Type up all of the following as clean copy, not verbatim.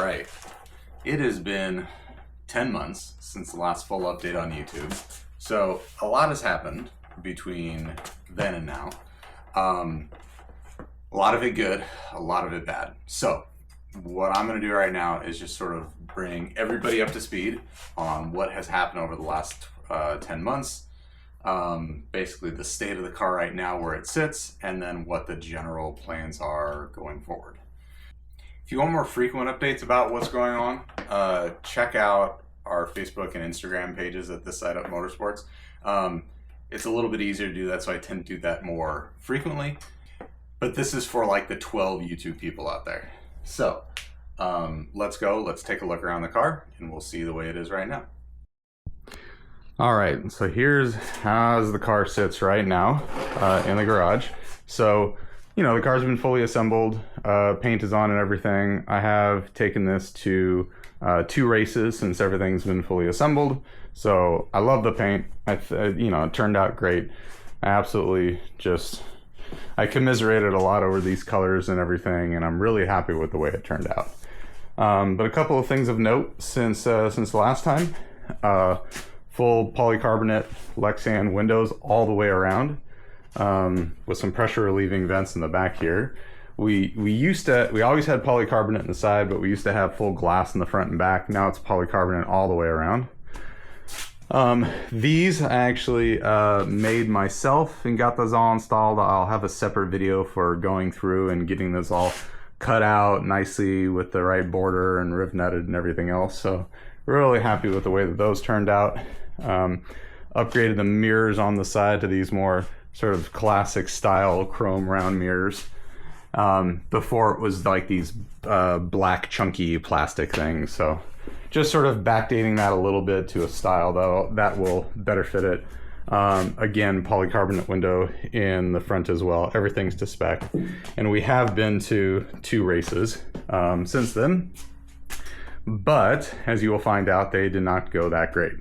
right, it has been 10 months since the last full update on YouTube. So a lot has happened between then and now. A lot of it good, a lot of it bad. So what I'm gonna do right now is just sort of bring everybody up to speed on what has happened over the last 10 months. Basically the state of the car right now, where it sits, and then what the general plans are going forward. If you want more frequent updates about what's going on, check out our Facebook and Instagram pages at This Side Up Motorsports. It's a little bit easier to do that, so I tend to do that more frequently. But this is for like the 12 YouTube people out there. So let's go, let's take a look around the car, and we'll see the way it is right now. All right, so here's how the car sits right now in the garage. So, you know, the car's been fully assembled, paint is on and everything. I have taken this to 2 races since everything's been fully assembled. So I love the paint. You know, it turned out great. I commiserated a lot over these colors and everything, and I'm really happy with the way it turned out. But a couple of things of note since the last time. Full polycarbonate Lexan windows all the way around, with some pressure relieving vents in the back here. We always had polycarbonate in the side, but we used to have full glass in the front and back. Now it's polycarbonate all the way around. These I actually made myself and got those all installed. I'll have a separate video for going through and getting those all cut out nicely with the right border and riv netted and everything else. So really happy with the way that those turned out. Upgraded the mirrors on the side to these more sort of classic style chrome round mirrors. Before it was like these black chunky plastic things. So just sort of backdating that a little bit to a style though that will better fit it. Again, polycarbonate window in the front as well. Everything's to spec. And we have been to 2 races since then. But as you will find out, they did not go that great.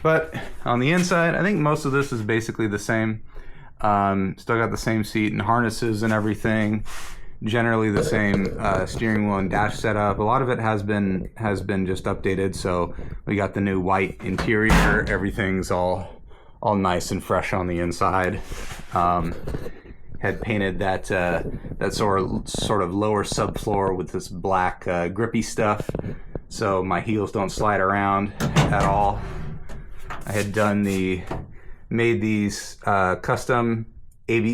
But on the inside, I think most of this is basically the same. Still got the same seat and harnesses and everything. Generally the same steering wheel and dash setup. A lot of it has been just updated. So we got the new white interior. Everything's all nice and fresh on the inside. Had painted that sort of lower subfloor with this black grippy stuff, so my heels don't slide around at all. I had made these custom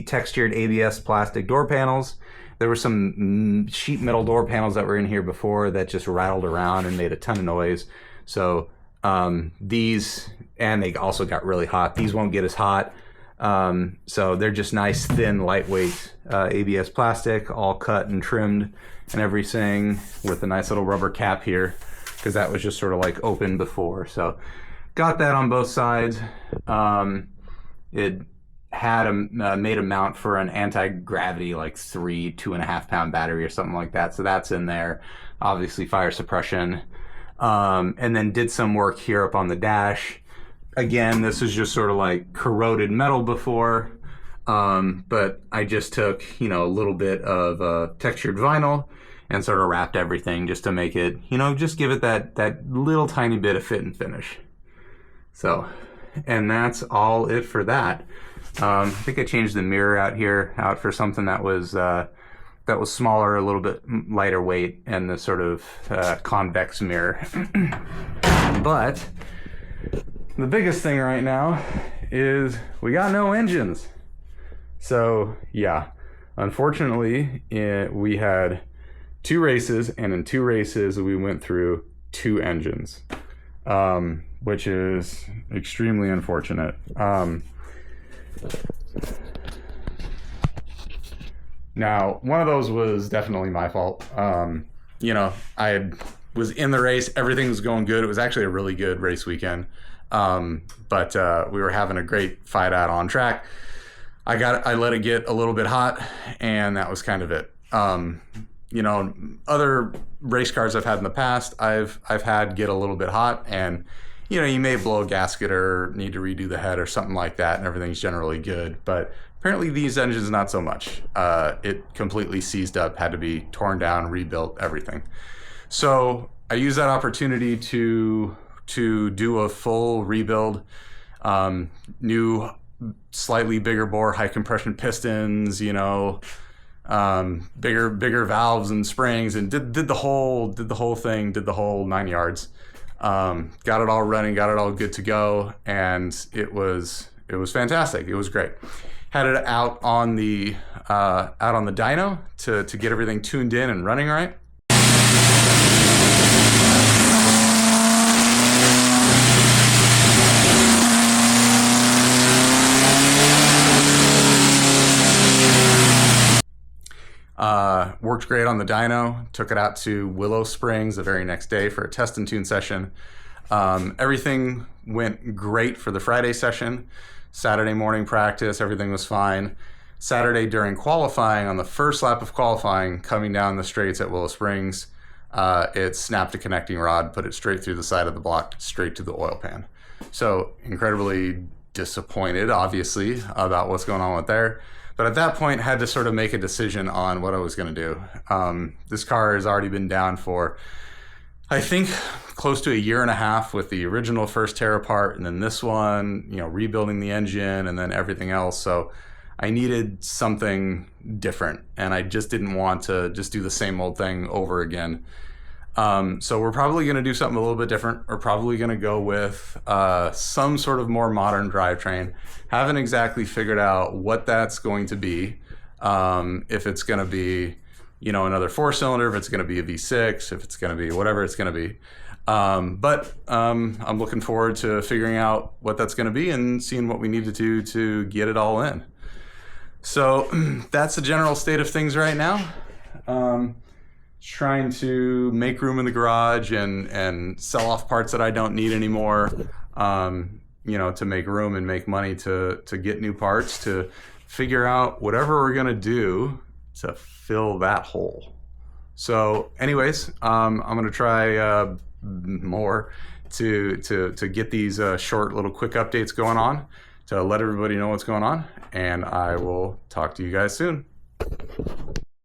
textured ABS plastic door panels. There were some sheet metal door panels that were in here before that just rattled around and made a ton of noise. So these, and they also got really hot. These won't get as hot. So they're just nice, thin, lightweight ABS plastic, all cut and trimmed and everything, with a nice little rubber cap here, because that was just sort of like open before. So got that on both sides. It had made a mount for an anti-gravity, like 2.5 pound battery or something like that. So that's in there, obviously fire suppression. And then did some work here up on the dash. Again, this is just sort of like corroded metal before, but I just took, you know, a little bit of textured vinyl and sort of wrapped everything just to make it, you know, just give it that little tiny bit of fit and finish. So, and that's all it for that. I think I changed the mirror out for something that was smaller, a little bit lighter weight, and the sort of convex mirror. But the biggest thing right now is we got no engines. So yeah, unfortunately, we had 2 races, and in 2 races we went through 2 engines, which is extremely unfortunate. Now, one of those was definitely my fault. You know, was in the race, everything was going good. It was actually a really good race weekend. But we were having a great fight out on track. I let it get a little bit hot, and that was kind of it. You know, other race cars I've had in the past, I've had get a little bit hot, and you know, you may blow a gasket or need to redo the head or something like that, and everything's generally good. But apparently these engines, not so much. It completely seized up, had to be torn down, rebuilt, everything. So I used that opportunity to do a full rebuild, new, slightly bigger bore, high compression pistons, you know, bigger valves and springs, and did the whole thing, did the whole 9 yards. Got it all running, got it all good to go, and it was fantastic. It was great. Had it out on the dyno to get everything tuned in and running right. Worked great on the dyno, took it out to Willow Springs the very next day for a test and tune session. Everything went great for the Friday session. Saturday morning practice, everything was fine. Saturday during qualifying, on the first lap of qualifying, coming down the straights at Willow Springs, it snapped a connecting rod, put it straight through the side of the block, straight to the oil pan. So incredibly disappointed, obviously, about what's going on with there. But at that point, had to sort of make a decision on what I was going to do. This car has already been down for, I think, close to 1.5 years with the original first tear apart, and then this one, you know, rebuilding the engine and then everything else. So I needed something different, and I just didn't want to just do the same old thing over again. So we're probably going to do something a little bit different. We're probably going to go with some sort of more modern drivetrain. Haven't exactly figured out what that's going to be. If it's going to be, you know, another 4-cylinder, if it's going to be a V6, if it's going to be whatever it's going to be. But I'm looking forward to figuring out what that's going to be and seeing what we need to do to get it all in. So that's the general state of things right now. Trying to make room in the garage and sell off parts that I don't need anymore, you know, to make room and make money to get new parts, to figure out whatever we're going to do to fill that hole. So anyways, I'm going to try more to get these short little quick updates going on to let everybody know what's going on, and I will talk to you guys soon.